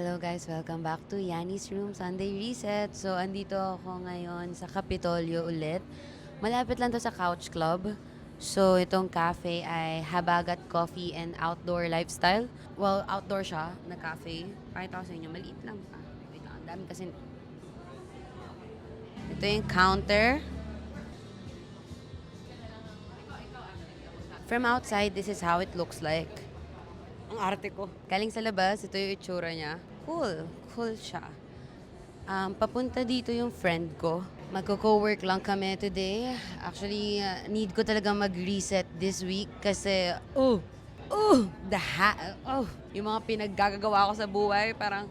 Hello guys, welcome back to Yanni's Room Sunday Reset. So, andito ako ngayon sa Kapitolyo ulit. Malapit lang to sa Couch Club. So, itong cafe ay Habagat Coffee and Outdoor Lifestyle. Well, outdoor siya na cafe. Pakita ko sa inyo, maliit lang. Wait lang, ang dami kasi. Ito yung counter. From outside, this is how it looks like. Ang arte ko. Galing sa labas, ito yung itsura niya. Cool. Cool siya. Papunta dito yung friend ko. Magko-co-work lang kami today. Actually, need ko talaga mag-reset this week kasi, yung mga pinaggagawa ko sa buhay, parang,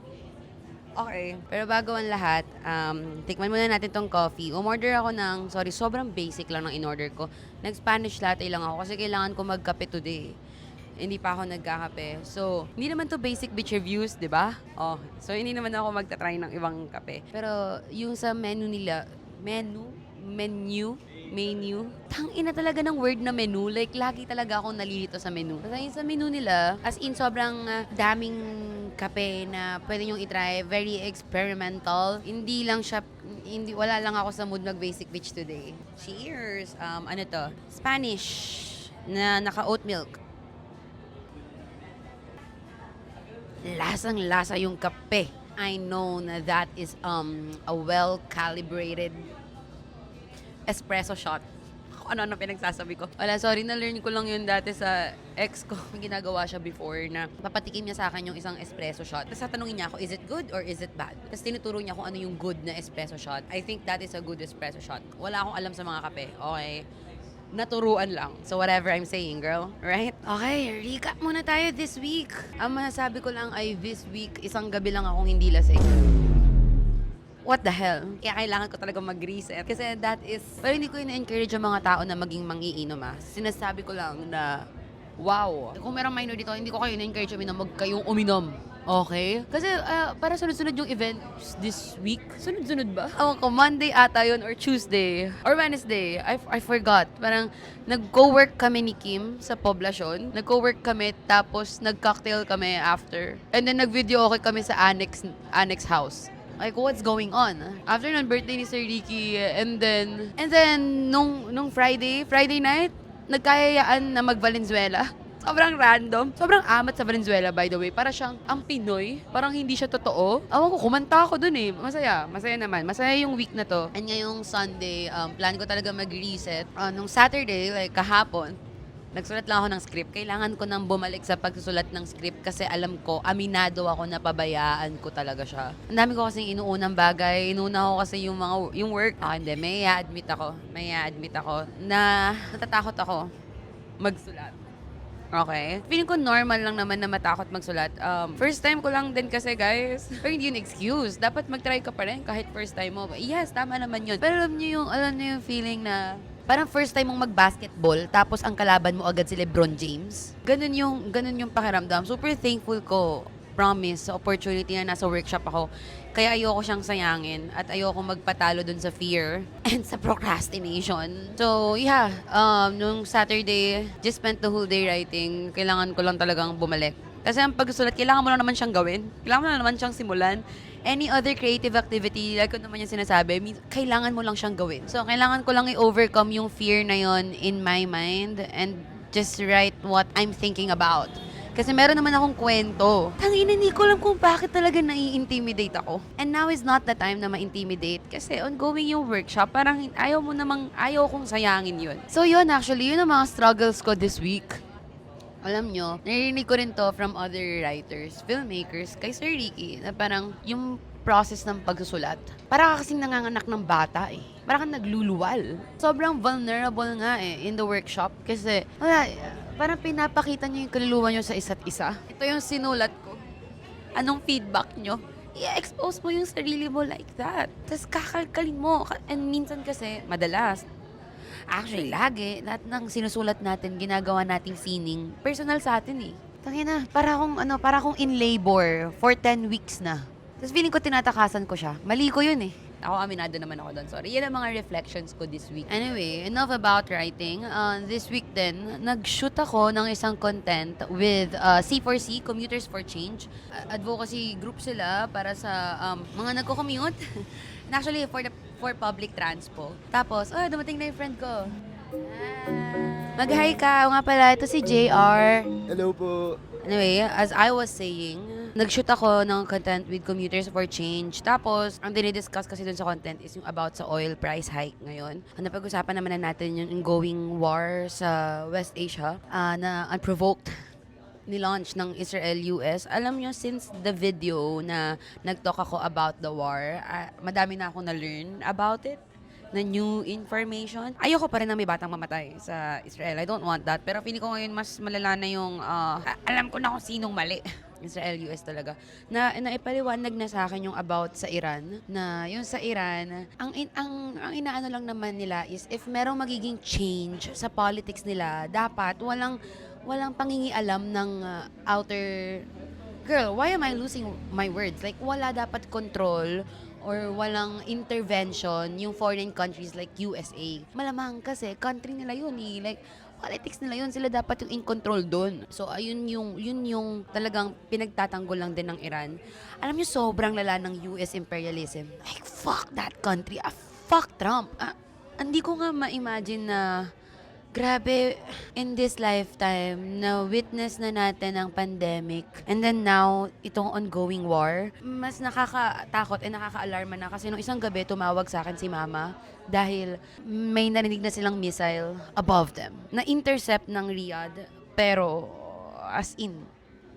okay. Pero bago ang lahat, tikman muna natin tong coffee. Umorder ako ng, sobrang basic lang ng in-order ko. Nag-Spanish latte lang ako kasi kailangan ko magkape today. Hindi pa ako nagkakape. So, hindi naman to basic bitch reviews, di ba? Oh, so hindi naman ako magta-try ng ibang kape. Pero yung sa menu nila, menu, tangina talaga ng word na menu. Like, lagi talaga akong nalilito sa menu. Kasi yung sa menu nila, as in sobrang daming kape na pwede nyong itry. Very experimental. Wala lang ako sa mood mag-basic bitch today. Cheers! Ano to? Spanish na naka-oat milk. Lasang-lasa yung kape. I know na that is a well-calibrated espresso shot. Ano pinagsasabi ko. Wala, sorry, na-learn ko lang yun dati sa ex ko. May ginagawa siya before na papatikim niya sa akin yung isang espresso shot. Tapos tatanungin niya ako, is it good or is it bad? Tapos tinuturo niya kung ano yung good na espresso shot. I think that is a good espresso shot. Wala akong alam sa mga kape. Okay? Naturuan lang. So whatever I'm saying, girl. Right? Okay, recap muna tayo this week. Ang masasabi ko lang ay this week, isang gabi lang akong hindi lasing. What the hell? Kaya kailangan ko talaga mag-reset. Kasi that is, pero hindi ko ina-encourage yung mga tao na maging mangiinom Sinasabi ko lang na, wow. Kung merong minor dito, hindi ko kayo ina-encourage uminom, wag kayong uminom. Okay? Kasi para sunod-sunod yung events this week. Sunod-sunod ba? Ewan ko, Monday ata yun or Tuesday or Wednesday. I forgot. Parang nag-co-work kami ni Kim sa poblasyon. Nag-co-work kami tapos nag-cocktail kami after. And then nag-video okay kami sa annex house. Like, what's going on? After nun, birthday ni Sir Ricky, and then nung Friday night, nagkayayaan na mag-Valenzuela. Sobrang random. Sobrang amat sa Valenzuela, by the way. Para siyang ang Pinoy. Parang hindi siya totoo. Awan ko, kumanta ako dun eh. Masaya. Masaya naman. Masaya yung week na to. And ngayong Sunday, plan ko talaga mag-reset. Nung Saturday, like kahapon, nagsulat lang ako ng script. Kailangan ko nang bumalik sa pagsusulat ng script kasi alam ko, aminado ako na pabayaan ko talaga siya. Ang dami ko kasing inuunang bagay. Inuuna ko kasi yung work. Hindi, may i-admit ako na natatakot ako magsulat. Okay. Feeling ko normal lang naman na matakot magsulat. First time ko lang din kasi, guys. Pero hindi yun excuse. Dapat mag-try ka pa rin kahit first time mo. Yes, tama naman yun. Pero alam niyo yung feeling na parang first time mong mag-basketball tapos ang kalaban mo agad si LeBron James. Ganun yung pakiramdam. Super thankful ko. Promise, sa opportunity na nasa workshop ako. Kaya ayoko siyang sayangin at ayoko magpatalo dun sa fear and sa procrastination. So, yeah, nung Saturday, just spent the whole day writing. Kailangan ko lang talagang bumalik. Kasi ang pagsusulat, kailangan mo lang naman siyang gawin. Kailangan mo lang naman siyang simulan. Any other creative activity, like ko naman yung sinasabi, kailangan mo lang siyang gawin. So, kailangan ko lang i-overcome yung fear na yon in my mind and just write what I'm thinking about. Kasi meron naman akong kwento. Tangina, hindi ko alam kung bakit talaga nai-intimidate ako. And now is not the time na ma-intimidate. Kasi ongoing yung workshop, parang ayaw kong sayangin yun. So yun, actually, yun ang mga struggles ko this week. Alam nyo, narinig ko rin to from other writers, filmmakers, kay Sir Ricky, na parang yung process ng pagsusulat, para kasing nanganganak ng bata eh. Parang kang nagluluwal. Sobrang vulnerable nga eh in the workshop kasi parang pinapakita nyo yung kaluluwa nyo sa isa't isa. Ito yung sinulat ko. Anong feedback nyo? I-expose mo yung sarili mo like that. Tapos kakalkalin mo. And minsan kasi, madalas, actually, lagi, lahat ng sinusulat natin, ginagawa nating sining, personal sa atin eh. Tangina, para akong in labor for 10 weeks na. Tapos feeling ko tinatakasan ko siya. Mali ko yun eh. Ako, aminado naman ako doon. Sorry. Yan ang mga reflections ko this week. Anyway, enough about writing. This week din, nag-shoot ako ng isang content with C4C, Commuters for Change. Advocacy group sila para sa mga nagko-commute. And actually, for public transpo. Tapos, dumating na yung friend ko. Mag-hi ka. O nga pala, ito si JR. Hello po. Anyway, as I was saying, nag-shoot ako ng content with Commuters for Change. Tapos, ang dinidiscuss kasi dun sa content is yung about sa oil price hike ngayon. Napag-usapan naman na natin yung ongoing war sa West Asia na unprovoked ni-launch ng Israel-US. Alam nyo, since the video na nag-talk ako about the war, madami na akong na-learn about it, na new information. Ayoko pa rin na may batang mamatay sa Israel. I don't want that. Pero feeling ko ngayon mas malala na yung alam ko na kung sinong mali. Israel-US talaga. Na ipaliwanag na sa akin yung about sa Iran. Na yung sa Iran, ang inaano lang naman nila is if merong magiging change sa politics nila, dapat walang pangingialam ng outer... Girl, why am I losing my words? Like, wala dapat control or walang intervention yung foreign countries like USA. Malamang kasi country nila yun eh. Like, politics nila yun. Sila dapat yung in control doon. So, yun yung talagang pinagtatanggol lang din ng Iran. Alam niyo, sobrang lala ng US imperialism. Like, fuck that country. Fuck Trump. Hindi ko nga ma-imagine na grabe, in this lifetime, na witness na natin ang pandemic. And then now, itong ongoing war, mas nakakatakot and nakaka-alarma na kasi nung isang gabi, tumawag sa akin si mama dahil may narinig na silang missile above them. Na-intercept ng Riyadh, pero as in,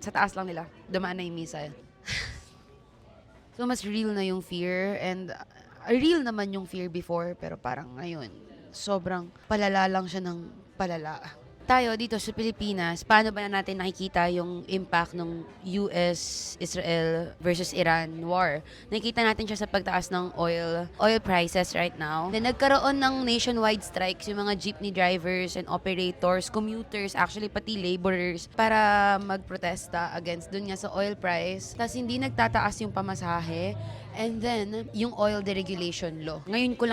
sa taas lang nila, dumaan na yung missile. So, mas real na yung fear and real naman yung fear before, pero parang ngayon, sobrang palala lang siya ng palala. Tayo dito sa Pilipinas, paano ba na natin nakikita yung impact ng US-Israel versus Iran war? Nakikita natin siya sa pagtaas ng oil prices right now. Then nagkaroon ng nationwide strikes yung mga jeepney drivers and operators, commuters, actually pati laborers para magprotesta against dun nga sa oil price. Tapos hindi nagtataas yung pamasahe. And then, yung oil deregulation law. Ngayon ko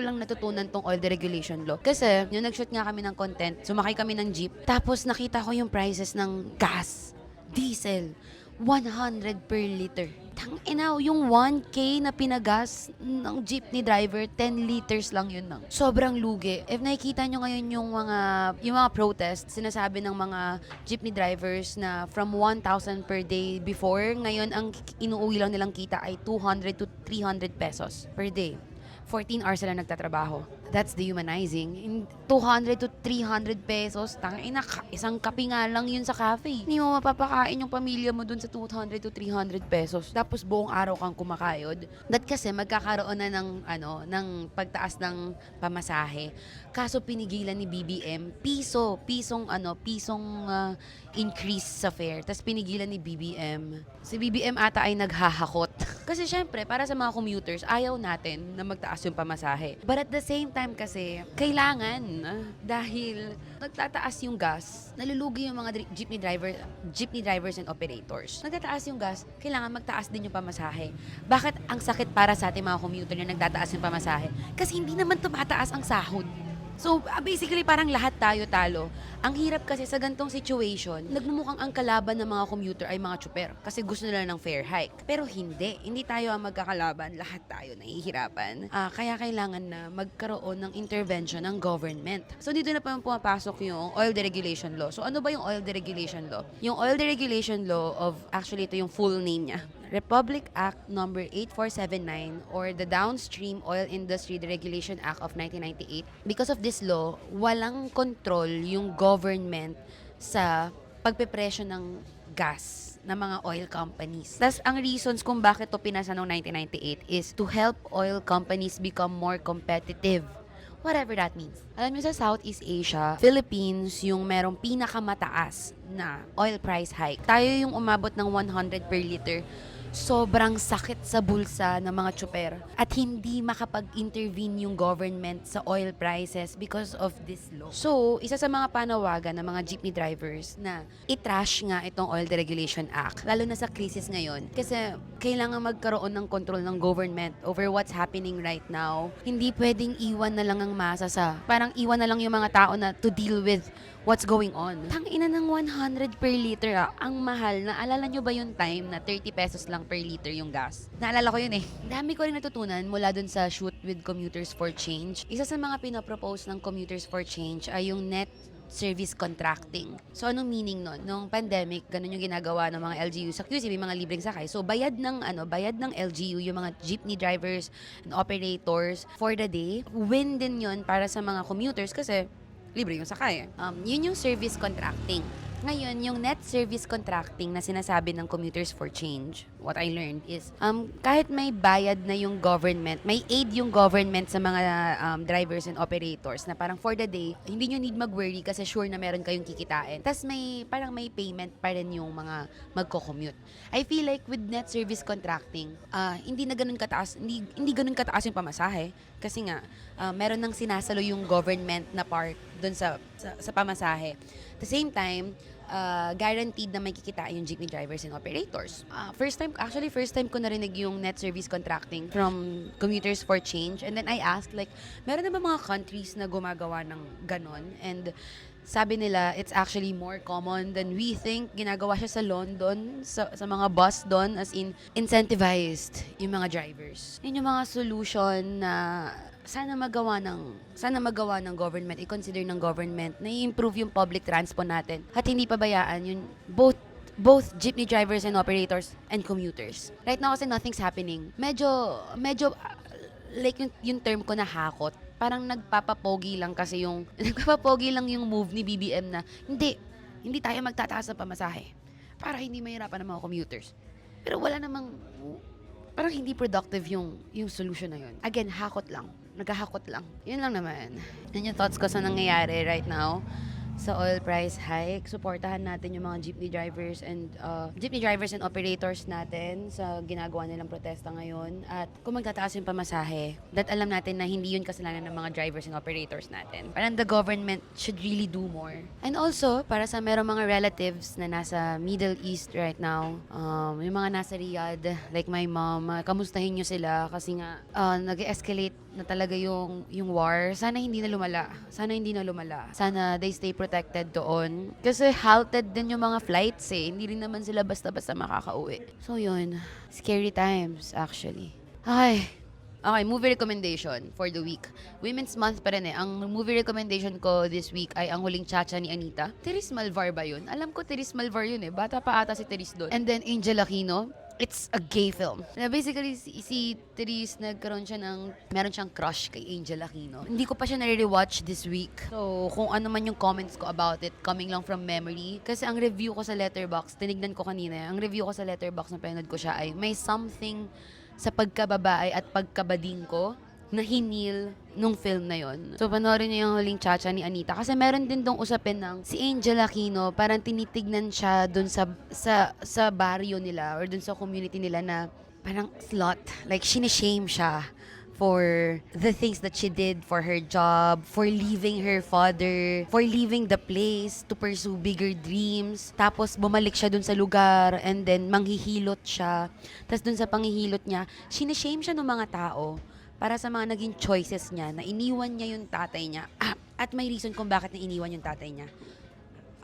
lang natutunan tong oil deregulation law. Kasi, yung nag-shoot nga kami ng content, sumakay kami ng jeep, tapos nakita ko yung prices ng gas, diesel, 100 per liter. Tangina, yung 1K na pinagas ng jeepney driver, 10 liters lang yun lang. Sobrang lugi. If nakikita nyo ngayon yung mga protest, sinasabi ng mga jeepney drivers na from 1,000 per day before, ngayon ang inuuwi lang nilang kita ay 200 to 300 pesos per day. 14 hours sila nagtatrabaho. That's dehumanizing. In 200 to 300 pesos, tangina, isang kape nga lang yun sa cafe. Hindi mo mapapakain yung pamilya mo dun sa 200 to 300 pesos. Tapos buong araw kang kumakayod. That kasi magkakaroon na ng pagtaas ng pamasahe. Kaso pinigilan ni BBM, pisong increase sa fare. Tapos pinigilan ni BBM. Si BBM ata ay naghahakot. Kasi syempre, para sa mga commuters, ayaw natin na magtaas yung pamasahe. But at the same time kasi, kailangan dahil nagtataas yung gas, nalulugi yung mga jeepney drivers and operators. Nagtataas yung gas, kailangan magtaas din yung pamasahe. Bakit ang sakit para sa ating mga commuter na nagtataas yung pamasahe? Kasi hindi naman tumataas ang sahod. So, basically, parang lahat tayo talo. Ang hirap kasi sa gantong situation, nagmumukhang ang kalaban ng mga commuter ay mga tsuper kasi gusto nila ng fair hike. Pero hindi tayo ang magkakalaban, lahat tayo nahihirapan. Kaya kailangan na magkaroon ng intervention ng government. So, dito na pa pumapasok yung oil deregulation law. So, ano ba yung oil deregulation law? Yung oil deregulation law actually ito yung full name niya. Republic Act number 8479 or the Downstream Oil Industry Deregulation Act of 1998. Because of this law, walang control yung government sa pagpepresyo ng gas ng mga oil companies. Tapos ang reasons kung bakit to pinasa noong 1998 is to help oil companies become more competitive. Whatever that means. Alam niyo sa Southeast Asia, Philippines yung merong pinakamataas na oil price hike. Tayo yung umabot ng 100 per liter. sobrang sakit sa bulsa ng mga tsuper at hindi makapag-intervene yung government sa oil prices because of this law. So, isa sa mga panawagan ng mga jeepney drivers na i-trash nga itong Oil Deregulation Act, lalo na sa crisis ngayon, kasi kailangan magkaroon ng control ng government over what's happening right now. Hindi pwedeng iwan na lang ang masa parang iwan na lang yung mga tao na to deal with what's going on. Tangina ng 100 per liter ang mahal. Naalala nyo ba yung time na 30 pesos lang per liter yung gas? Naalala ko yun eh. Dami ko rin natutunan mula dun sa Shoot with Commuters for Change. Isa sa mga pinapropose ng Commuters for Change ay yung net service contracting. So, anong meaning nun? Nung pandemic, ganun yung ginagawa ng mga LGU sa QC, may mga libreng sakay. So, bayad ng LGU, yung mga jeepney drivers and operators for the day. Win din yun para sa mga commuters kasi libre yung sakay. Yun yung service contracting. Ngayon, yung net service contracting na sinasabi ng Commuters for Change, what I learned is, kahit may bayad na yung government, may aid yung government sa mga drivers and operators na parang for the day, hindi nyo need mag-worry kasi sure na meron kayong kikitain. Tapos parang may payment pa rin yung mga magko-commute. I feel like with net service contracting, hindi na ganun kataas, hindi ganun kataas yung pamasahe. Kasi nga, meron nang sinasalo yung government na part doon sa pamasahe. At the same time, guaranteed na may kikita yung jeepney drivers and operators. First time ko narinig yung net service contracting from Commuters for Change. And then I asked, like, meron na ba mga countries na gumagawa ng ganon? And sabi nila, it's actually more common than we think. Ginagawa siya sa London, sa mga bus doon, as in, incentivized yung mga drivers. Yun yung mga solution na sana magawa ng government, i-consider ng government na i-improve yung public transport natin at hindi pabayaan yung both jeepney drivers and operators and commuters. Right now kasi nothing's happening. Medyo like yung term ko na hakot. Parang nagpapapogi lang yung move ni BBM na hindi tayo magtataas ng pamasahe para hindi mahirapan ng mga commuters. Pero wala namang, parang hindi productive yung solution na yun. Again, hakot lang. Naghahakot lang. Yun lang naman. Yun yung thoughts ko sa nangyayari right now sa oil price hike. Suportahan natin yung mga jeepney drivers and operators natin sa ginagawa nilang protesta ngayon. At kung magtataas yung pamasahe, that alam natin na hindi yun kasalanan ng mga drivers and operators natin. Parang the government should really do more. And also, para sa merong mga relatives na nasa Middle East right now, yung mga nasa Riyadh, like my mom, kamustahin nyo sila kasi nga nag-escalate na talaga yung war. Sana hindi na lumala. Sana they stay protected doon. Kasi halted din yung mga flights eh. Hindi rin naman sila basta-basta makakauwi. So yun, scary times actually. Okay, movie recommendation for the week. Women's Month pa rin eh. Ang movie recommendation ko this week ay Ang Huling Chacha ni Anita. Therese Malvar ba yun? Alam ko Therese Malvar yun eh. Bata pa ata si Therese doon. And then Angel Aquino. It's a gay film. Na basically, si Therese meron siyang crush kay Angel Aquino. Hindi ko pa siya nare-rewatch this week. So, kung ano man yung comments ko about it, coming lang from memory. Kasi ang review ko sa Letterboxd, tinignan ko kanina, ang review ko sa Letterboxd na pinanood ko siya ay may something sa pagkababae at pagkabading ko na hinil nung film na yon. So, panoorin niyo yung Huling Chacha ni Anita. Kasi meron din dong usapin ng si Angel Aquino, parang tinitignan siya dun sa barrio nila or dun sa community nila na parang slut. Like, sinishame siya for the things that she did for her job, for leaving her father, for leaving the place to pursue bigger dreams. Tapos bumalik siya dun sa lugar and then manghihilot siya. Tapos dun sa panghihilot niya, sinishame siya ng mga tao para sa mga naging choices niya na iniwan niya yung tatay niya. At may reason kung bakit na iniwan yung tatay niya.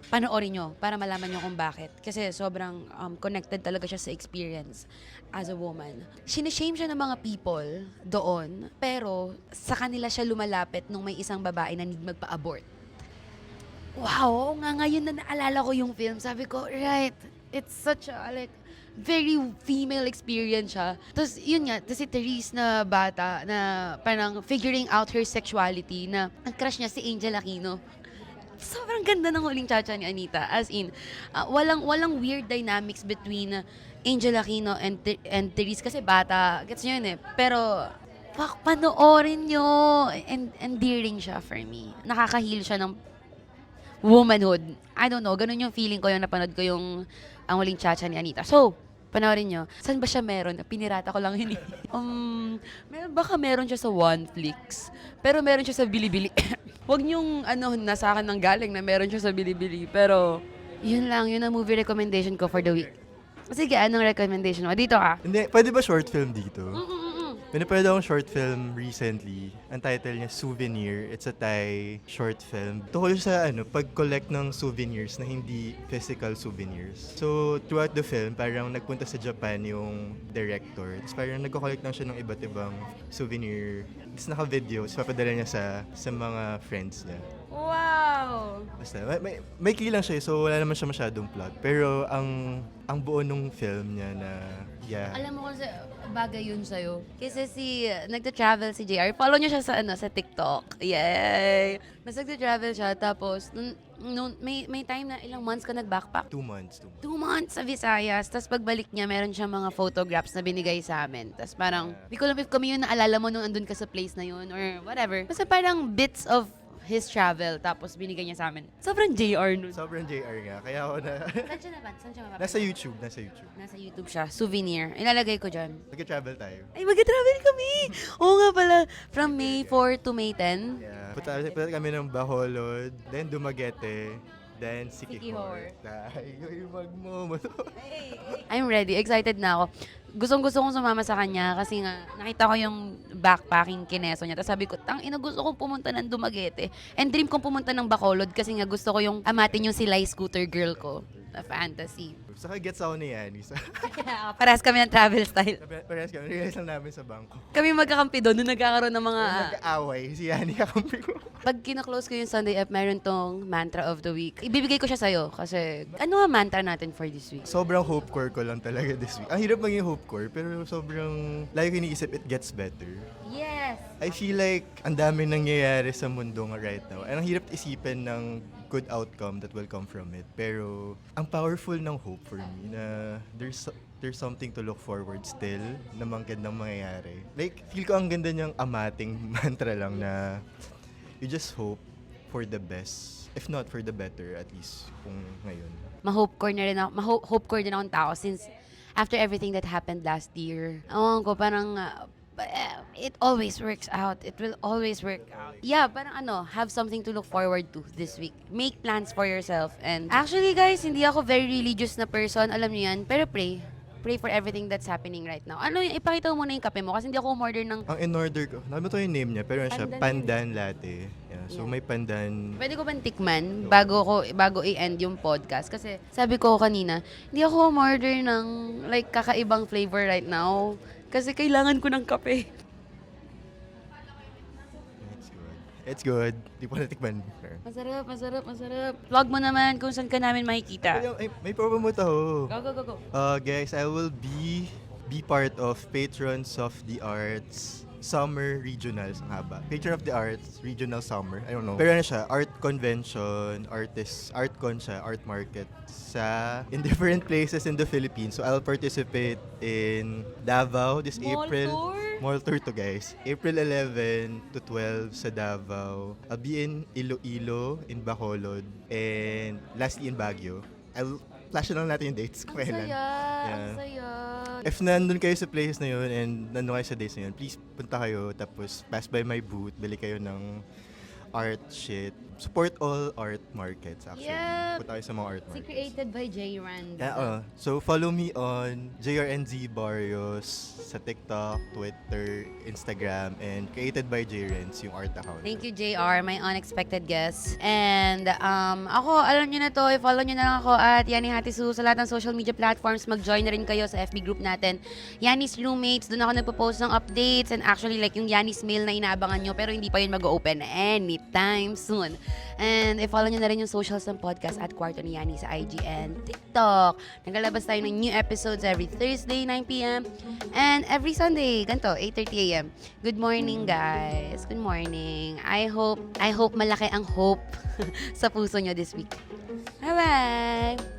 Panoorin nyo para malaman nyo kung bakit. Kasi sobrang connected talaga siya sa experience as a woman. Sinishame siya ng mga people doon, pero sa kanila siya lumalapit nung may isang babae na need magpa-abort. Wow! Nga ngayon na naalala ko yung film, sabi ko, right, it's such a, like, very female experience siya. Tapos, yun nga, si Therese na bata na parang figuring out her sexuality na ang crush niya si Angel Aquino. Sobrang ganda ng Huling Chacha ni Anita. As in, walang weird dynamics between Angel Aquino and Therese kasi bata. Gets nyo yun eh. Pero, panoorin nyo. Endearing siya for me. Nakaka-heal siya ng womanhood. I don't know, ganun yung feeling ko yung napanood ko yung Ang Huling Chacha ni Anita. So, Panoorin nyo. Saan ba siya meron? Pinirata ko lang yun. Baka meron siya sa OneFlix. Pero meron siya sa Bilibili. Huwag niyong nasa akin nang galing na meron siya sa Bilibili. Pero, yun lang. Yun ang movie recommendation ko for the week. Sige, anong recommendation mo? Dito ka. Hindi, pwede ba short film dito? Mm-mm. Pinapanood akong short film recently. Ang title niya, Souvenir. It's a Thai short film. Tungkol sa pag-collect ng souvenirs na hindi physical souvenirs. So, throughout the film, parang nagpunta sa Japan yung director. Tapos parang nagko-collect lang siya ng iba't ibang souvenir. Tapos naka-video. Tapos papadala niya sa mga friends niya. Wow! Basta, may lang siya, so wala naman siya masyadong plot. Pero ang buo nung film niya na, yeah. Alam mo kasi bagay yun sa'yo. Kasi nagta-travel si JR. Follow niyo siya sa TikTok. Yay! Mas nagta-travel siya, tapos may time na ilang months ka nag-backpack. 2 months. 2 months sa Visayas. Tapos pagbalik niya, meron siya mga photographs na binigay sa amin. Tapos parang, di ko alam if kami yun naalala mo nung andun ka sa place na yun or whatever. Basta parang bits of his travel, tapos binigay niya sa amin. Sobrang JR nun. Sobrang JR nga. Kaya ako na... Saan siya naman? Saan siya mapapanood? Nasa YouTube. Nasa YouTube siya. Souvenir. Ilalagay ko dyan. Nag-travel tayo. Ay, mag-travel kami! Oo nga pala. From May 4 to May 10. Yeah. Punta kami ng Bacolod, then Dumaguete, then Siquijor. Siquijor. Tayo magmomoto. I'm ready. Excited na ako. Gustong-gusto kong sumama sa kanya kasi nga nakita ko yung backpacking kineso niya. Tapos sabi ko, gusto kong pumunta ng Dumaguete. And dream kong pumunta ng Bacolod kasi nga gusto ko yung amatin yung Silay Scooter Girl ko. Na fantasy. Saka gets ako ni Yanis. Parehas kami ng travel style. Parehas kami. Realize lang namin sa bangko. Kami magkakampi doon nung nagkakaroon ng mga... Nag-aaway. Si Yani kakampi ko. Pag kina-close ko yung Sunday app, meron tong mantra of the week. Ibibigay ko siya sa'yo kasi ano ang mantra natin for this week? Sobrang hope core ko lang talaga this week. Ang hirap maging hope core, pero sobrang lagi ko iniisip it gets better. Yes! I feel like ang dami nangyayari sa mundo nga right now. Ang hirap isipin ng good outcome that will come from it. Pero ang powerful ng hope for me na there's something to look forward still na magandang mangyayari. Like, feel ko ang ganda niyang amating mantra lang na you just hope for the best. If not for the better, at least kung ngayon. Ma-hope core na rin ako. Ma-hope core din akong tao since after everything that happened last year. Awan ko, parang it always works out. It will always work out. Yeah, parang have something to look forward to this week. Make plans for yourself. And actually guys, hindi ako very religious na person. Alam niyo yan. Pero pray. Pray for everything that's happening right now. Ipakita mo muna yung kape mo kasi hindi ako umorder ng... Ang in-order ko, nakalimutan ko yung name niya, pero siya, pandan latte. Yeah, so may pandan. Pwede ko bang tikman bago i-end yung podcast? Kasi sabi ko kanina, hindi ako umorder ng like kakaibang flavor right now. Kasi kailangan ko ng kape. It's good. Di po natikman. Masarap. Vlog mo naman kung saan ka namin makikita. May promote ako. Go. Guys, I will be part of Patrons of the Arts Summer Regionals. Ang haba. Patron of the Arts Regional Summer. I don't know. Pero siya, art convention, art con siya, art market in different places in the Philippines. So I'll participate in Davao this April. Mall tour to guys. April 11 to 12 sa Davao. I'll be in Iloilo, in Bacolod, and lastly in Baguio. I'll flash lang natin yung dates kung kailan. Ang saya. If nandun kayo sa places na yun and nandun kayo sa dates na yun, please punta kayo tapos pass by my booth, bili kayo ng art shit. Support all art markets actually. Yep. Punta kayo sa mga art markets. Created by J. Rand. So follow me on JRNZ Barrios sa TikTok, Twitter, Instagram, and created by JRNZ yung art account. Thank you, JR, my unexpected guest. And ako, alam nyo na to, i-follow nyo na lang ako at Yani Hatisu sa lahat ng social media platforms. Mag-join na rin kayo sa FB group natin. Yanis Roommates, doon ako nagpo-post ng updates and actually like yung Yanis mail na inaabangan nyo pero hindi pa yun mag-open anytime soon. And i-follow nyo na rin yung socials ng podcast at Kwarto ni Yani sa IG and TikTok. Naglalabas tayo ng new episodes every Thursday, 9 p.m. And every Sunday, ganito, 8:30 a.m. Good morning, guys. Good morning. I hope malaki ang hope sa puso nyo this week. Bye-bye!